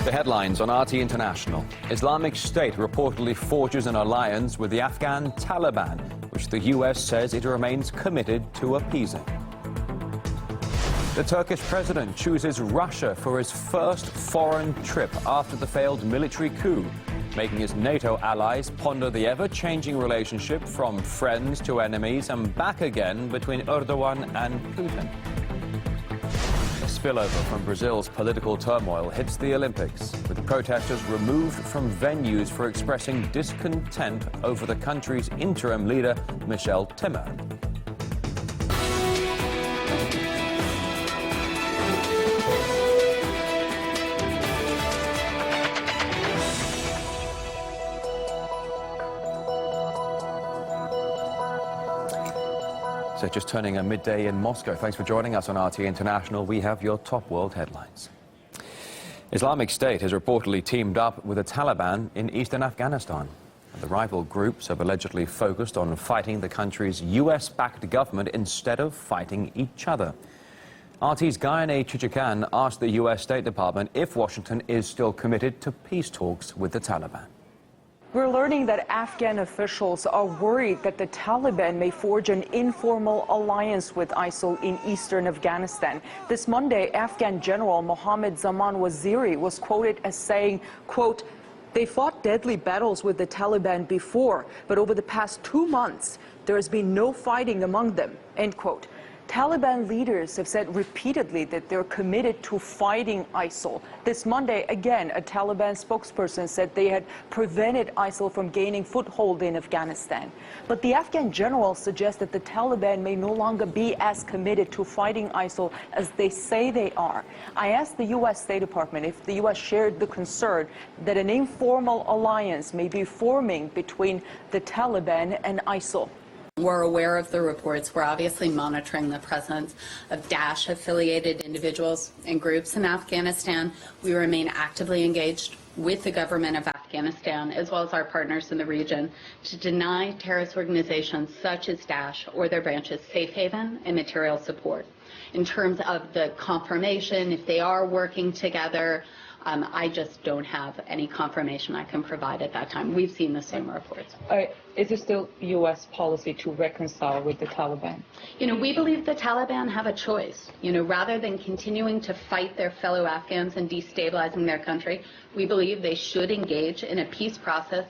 The headlines on RT International. Islamic State reportedly forges an alliance with the Afghan Taliban, which the US says it remains committed to appeasing. The Turkish president chooses Russia for his first foreign trip after the failed military coup, making his NATO allies ponder the ever-changing relationship from friends to enemies and back again between Erdogan and Putin. A spillover from Brazil's political turmoil hits the Olympics, with protesters removed from venues for expressing discontent over the country's interim leader, Michel Temer. So just turning a midday in Moscow. Thanks for joining us on RT International. We have your top world headlines. Islamic State has reportedly teamed up with the Taliban in eastern Afghanistan. The rival groups have allegedly focused on fighting the country's US-backed government instead of fighting each other. RT's Gayane Chichikan asked the US State Department if Washington is still committed to peace talks with the Taliban. We're learning that Afghan officials are worried that the Taliban may forge an informal alliance with ISIL in eastern Afghanistan. This Monday, Afghan General Mohammad Zaman Waziri was quoted as saying, quote, "They fought deadly battles with the Taliban before, but over the past 2 months, there has been no fighting among them," end quote. Taliban leaders have said repeatedly that they're committed to fighting ISIL. This Monday, again, a Taliban spokesperson said they had prevented ISIL from gaining foothold in Afghanistan. But the Afghan general suggests that the Taliban may no longer be as committed to fighting ISIL as they say they are. I asked the U.S. State Department if the U.S. shared the concern that an informal alliance may be forming between the Taliban and ISIL. We're aware of the reports. We're obviously monitoring the presence of Daesh-affiliated individuals and groups in Afghanistan. We remain actively engaged with the government of Afghanistan, as well as our partners in the region, to deny terrorist organizations such as Daesh or their branches safe haven and material support. In terms of the confirmation, if they are working together, I just don't have any confirmation I can provide at that time. We've seen the same reports. Is it still U.S. policy to reconcile with the Taliban? We believe the Taliban have a choice. Rather than continuing to fight their fellow Afghans and destabilizing their country, we believe they should engage in a peace process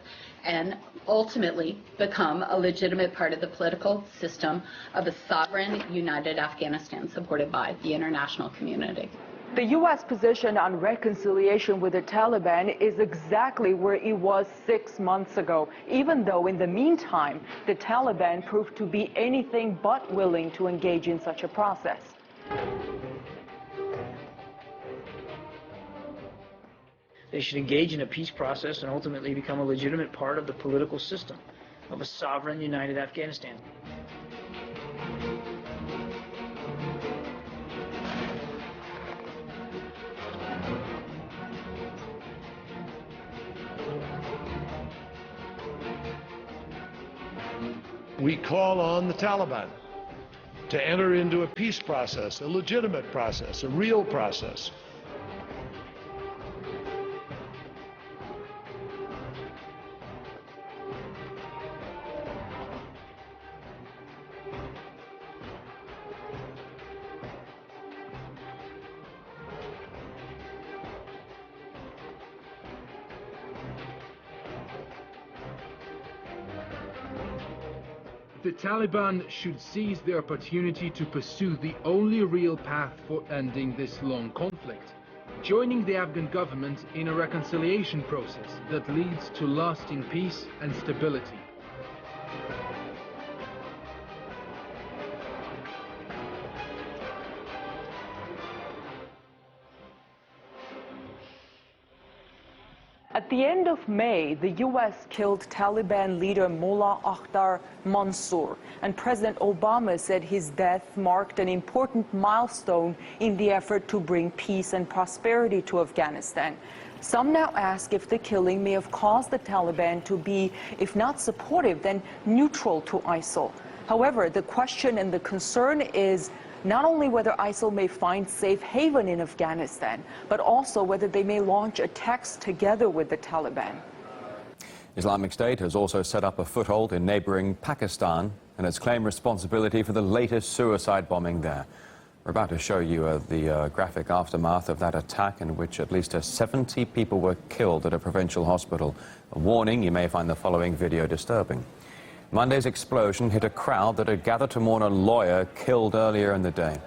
and ultimately become a legitimate part of the political system of a sovereign, united Afghanistan supported by the international community. The U.S. position on reconciliation with the Taliban is exactly where it was 6 months ago, even though in the meantime, the Taliban proved to be anything but willing to engage in such a process. They should engage in a peace process and ultimately become a legitimate part of the political system of a sovereign, united Afghanistan. We call on the Taliban to enter into a peace process, a legitimate process, a real process. The Taliban should seize the opportunity to pursue the only real path for ending this long conflict, joining the Afghan government in a reconciliation process that leads to lasting peace and stability. At the end of May, the U.S. killed Taliban leader Mullah Akhtar Mansour, and President Obama said his death marked an important milestone in the effort to bring peace and prosperity to Afghanistan. Some now ask if the killing may have caused the Taliban to be, if not supportive, then neutral to ISIL. However, the question and the concern is, not only whether ISIL may find safe haven in Afghanistan, but also whether they may launch attacks together with the Taliban. Islamic State has also set up a foothold in neighboring Pakistan and has claimed responsibility for the latest suicide bombing there. We're about to show you the graphic aftermath of that attack in which at least 70 people were killed at a provincial hospital. A warning, you may find the following video disturbing. Monday's explosion hit a crowd that had gathered to mourn a lawyer killed earlier in the day.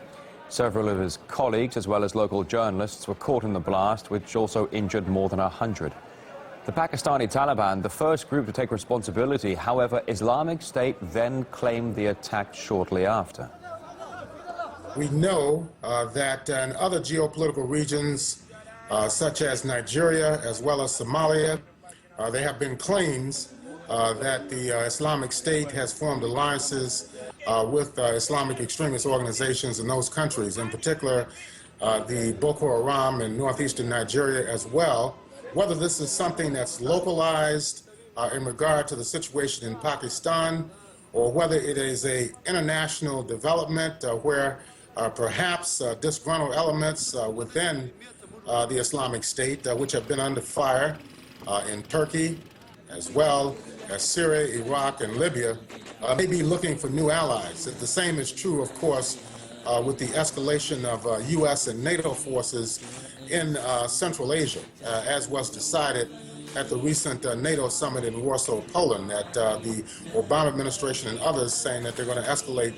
Several of his colleagues, as well as local journalists, were caught in the blast, which also injured more than 100. The Pakistani Taliban, the first group to take responsibility. However, Islamic State then claimed the attack shortly after. We know that in other geopolitical regions, such as Nigeria as well as Somalia, there have been claims that the Islamic State has formed alliances with Islamic extremist organizations in those countries, in particular the Boko Haram in northeastern Nigeria as well. Whether this is something that's localized in regard to the situation in Pakistan, or whether it is an international development where perhaps disgruntled elements within the Islamic State, which have been under fire in Turkey, as well as Syria, Iraq, and Libya, may be looking for new allies. The same is true, of course, with the escalation of U.S. and NATO forces in Central Asia, as was decided at the recent NATO summit in Warsaw, Poland, that the Obama administration and others saying that they're going to escalate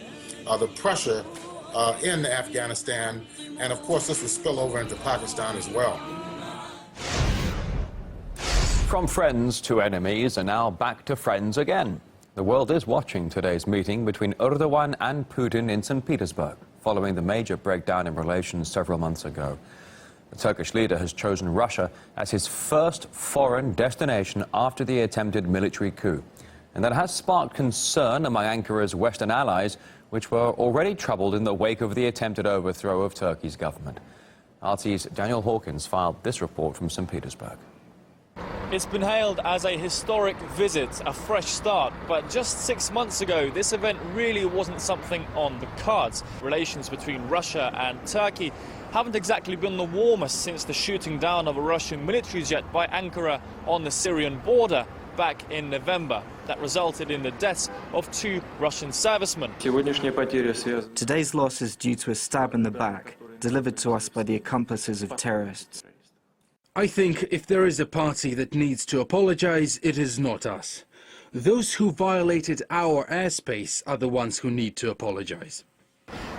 the pressure in Afghanistan, and of course this will spill over into Pakistan as well. From friends to enemies, and now back to friends again. The world is watching today's meeting between Erdogan and Putin in St. Petersburg, following the major breakdown in relations several months ago. The Turkish leader has chosen Russia as his first foreign destination after the attempted military coup. And that has sparked concern among Ankara's Western allies, which were already troubled in the wake of the attempted overthrow of Turkey's government. RT's Daniel Hawkins filed this report from St. Petersburg. It's been hailed as a historic visit, a fresh start, but just 6 months ago, this event really wasn't something on the cards. Relations between Russia and Turkey haven't exactly been the warmest since the shooting down of a Russian military jet by Ankara on the Syrian border back in November. That resulted in the deaths of 2 Russian servicemen. Today's loss is due to a stab in the back, delivered to us by the accomplices of terrorists. I think if there is a party that needs to apologize, it is not us. Those who violated our airspace are the ones who need to apologize.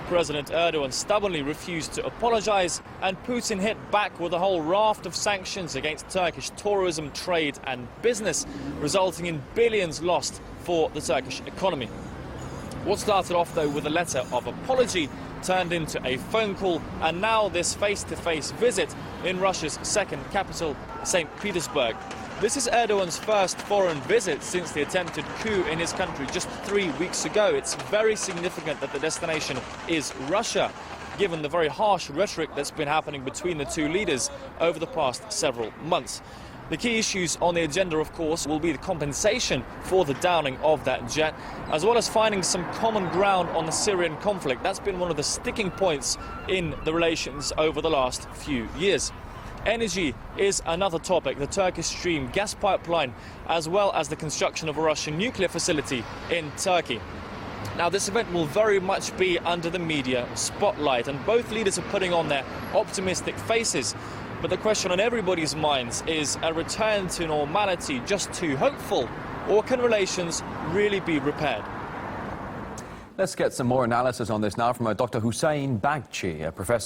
President Erdogan stubbornly refused to apologize, and Putin hit back with a whole raft of sanctions against Turkish tourism, trade and business, resulting in billions lost for the Turkish economy. What started off, though, with a letter of apology turned into a phone call, and now this face-to-face visit in Russia's second capital, St. Petersburg. This is Erdogan's first foreign visit since the attempted coup in his country just 3 weeks ago. It's very significant that the destination is Russia, given the very harsh rhetoric that's been happening between the two leaders over the past several months. The key issues on the agenda, of course, will be the compensation for the downing of that jet, as well as finding some common ground on the Syrian conflict. That's been one of the sticking points in the relations over the last few years. Energy is another topic, the Turkish Stream gas pipeline, as well as the construction of a Russian nuclear facility in Turkey. Now, this event will very much be under the media spotlight, and both leaders are putting on their optimistic faces. But the question on everybody's minds is a return to normality just too hopeful, or can relations really be repaired? Let's get some more analysis on this now from Dr. Hussein Bagchi, a professor